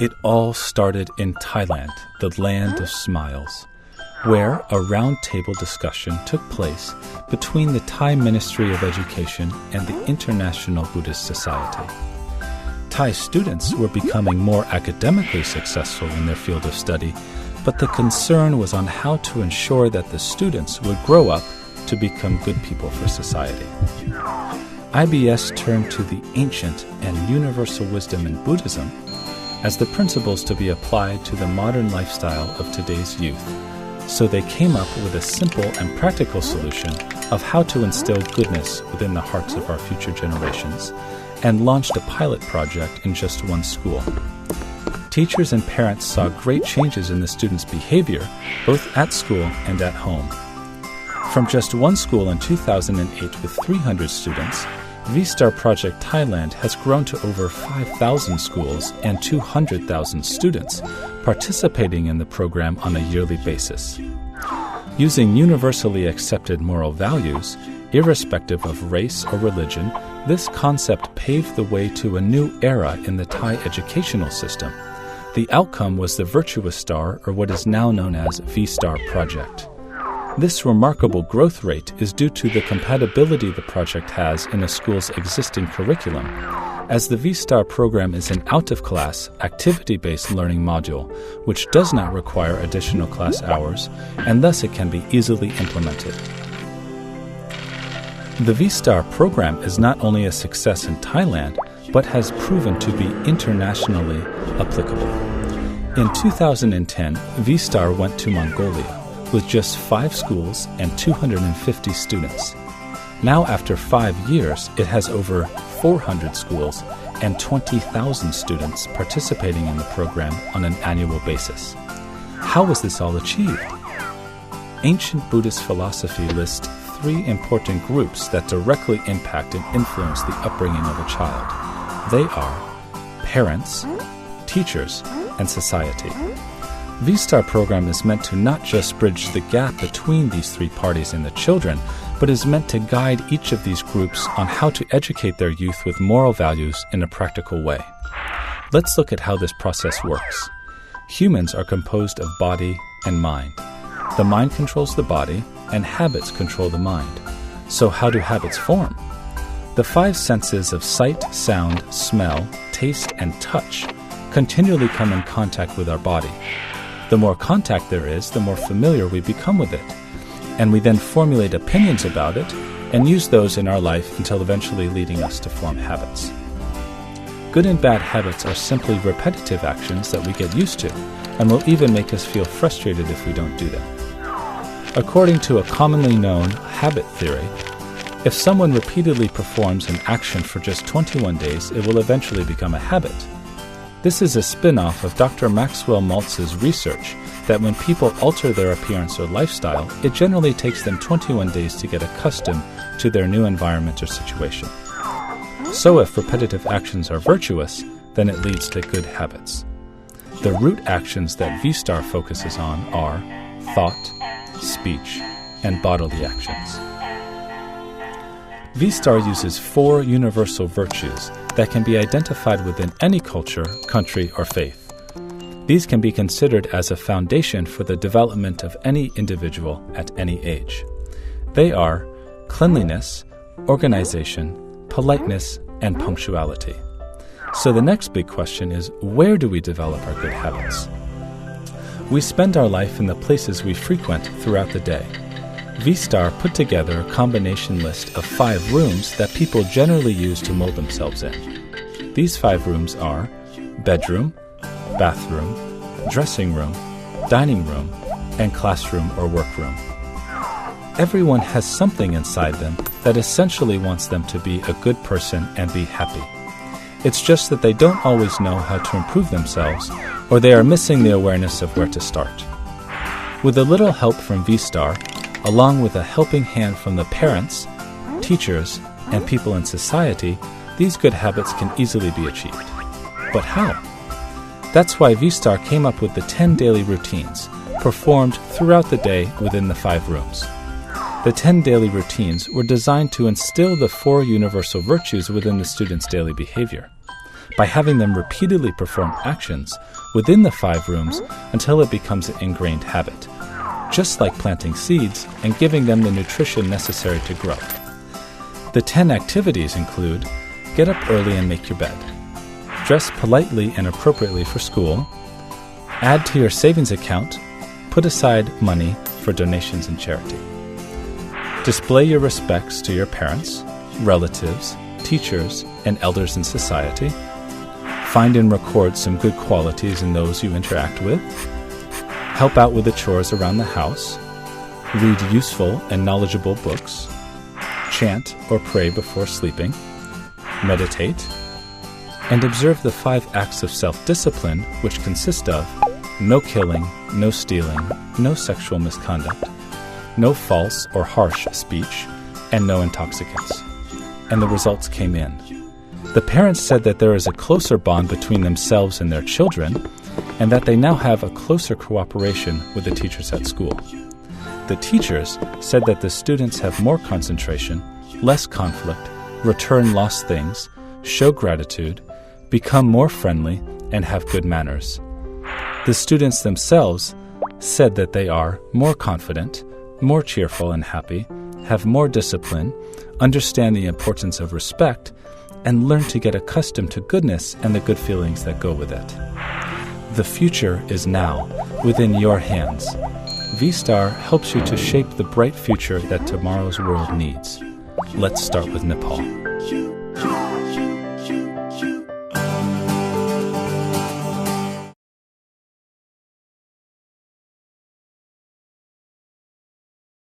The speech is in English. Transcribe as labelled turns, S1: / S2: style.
S1: It all started in Thailand, the land of smiles, where a round-table discussion took place between the Thai Ministry of Education and the International Buddhist Society. Thai students were becoming more academically successful in their field of study, but the concern was on how to ensure that the students would grow up to become good people for society. IBS turned to the ancient and universal wisdom in Buddhism as the principles to be applied to the modern lifestyle of today's youth, so they came up with a simple and practical solution of how to instill goodness within the hearts of our future generations, and launched a pilot project in just one school. Teachers and parents saw great changes in the students' behavior, both at school and at home. From just one school in 2008 with 300 students, V-Star Project Thailand has grown to over 5,000 schools and 200,000 students participating in the program on a yearly basis. Using universally accepted moral values, irrespective of race or religion, this concept paved the way to a new era in the Thai educational system. The outcome was the Virtuous Star, or what is now known as V-Star Project. This remarkable growth rate is due to the compatibility the project has in a school's existing curriculum, as the V-Star program is an out-of-class, activity-based learning module, which does not require additional class hours, and thus it can be easily implemented. The V-Star program is not only a success in Thailand, but has proven to be internationally applicable. In 2010, V-Star went to Mongolia, with just 5 schools and 250 students. Now, after 5 years, it has over 400 schools and 20,000 students participating in the program on an annual basis. How was this all achieved? Ancient Buddhist philosophy lists 3 important groups that directly impact and influence the upbringing of a child. They are parents, teachers, and society. V-Star program is meant to not just bridge the gap between these 3 parties and the children, but is meant to guide each of these groups on how to educate their youth with moral values in a practical way. Let's look at how this process works. Humans are composed of body and mind. The mind controls the body, and habits control the mind. So how do habits form? The 5 senses of sight, sound, smell, taste, and touch continually come in contact with our body. The more contact there is, the more familiar we become with it, and we then formulate opinions about it and use those in our life until eventually leading us to form habits. Good and bad habits are simply repetitive actions that we get used to, and will even make us feel frustrated if we don't do them. According to a commonly known habit theory, if someone repeatedly performs an action for just 21 days, it will eventually become a habit. This is a spin-off of Dr. Maxwell Maltz's research that when people alter their appearance or lifestyle, it generally takes them 21 days to get accustomed to their new environment or situation. So if repetitive actions are virtuous, then it leads to good habits. The root actions that V-Star focuses on are thought, speech, and bodily actions. V-Star uses 4 universal virtues that can be identified within any culture, country, or faith. These can be considered as a foundation for the development of any individual at any age. They are cleanliness, organization, politeness, and punctuality. So the next big question is, where do we develop our good habits? We spend our life in the places we frequent throughout the day. V-Star put together a combination list of 5 rooms that people generally use to mold themselves in. These 5 rooms are bedroom, bathroom, dressing room, dining room, and classroom or workroom. Everyone has something inside them that essentially wants them to be a good person and be happy. It's just that they don't always know how to improve themselves, or they are missing the awareness of where to start. With a little help from V-Star, along with a helping hand from the parents, teachers, and people in society, these good habits can easily be achieved. But how? That's why V-Star came up with the 10 daily routines, performed throughout the day within the 5 rooms. The 10 daily routines were designed to instill the 4 universal virtues within the students' daily behavior. by having them repeatedly perform actions within the 5 rooms until it becomes an ingrained habit, just like planting seeds and giving them the nutrition necessary to grow. The 10 activities include: get up early and make your bed, dress politely and appropriately for school, add to your savings account, put aside money for donations and charity, display your respects to your parents, relatives, teachers, and elders in society, find and record some good qualities in those you interact with, help out with the chores around the house, read useful and knowledgeable books, chant or pray before sleeping, meditate, and observe the 5 acts of self-discipline, which consist of no killing, no stealing, no sexual misconduct, no false or harsh speech, and no intoxicants. And the results came in. The parents said that there is a closer bond between themselves and their children, and that they now have a closer cooperation with the teachers at school. The teachers said that the students have more concentration, less conflict, return lost things, show gratitude, become more friendly, and have good manners. The students themselves said that they are more confident, more cheerful and happy, have more discipline, understand the importance of respect, and learn to get accustomed to goodness and the good feelings that go with it. The future is now, within your hands. V-Star helps you to shape the bright future that tomorrow's world needs. Let's start with Nepal.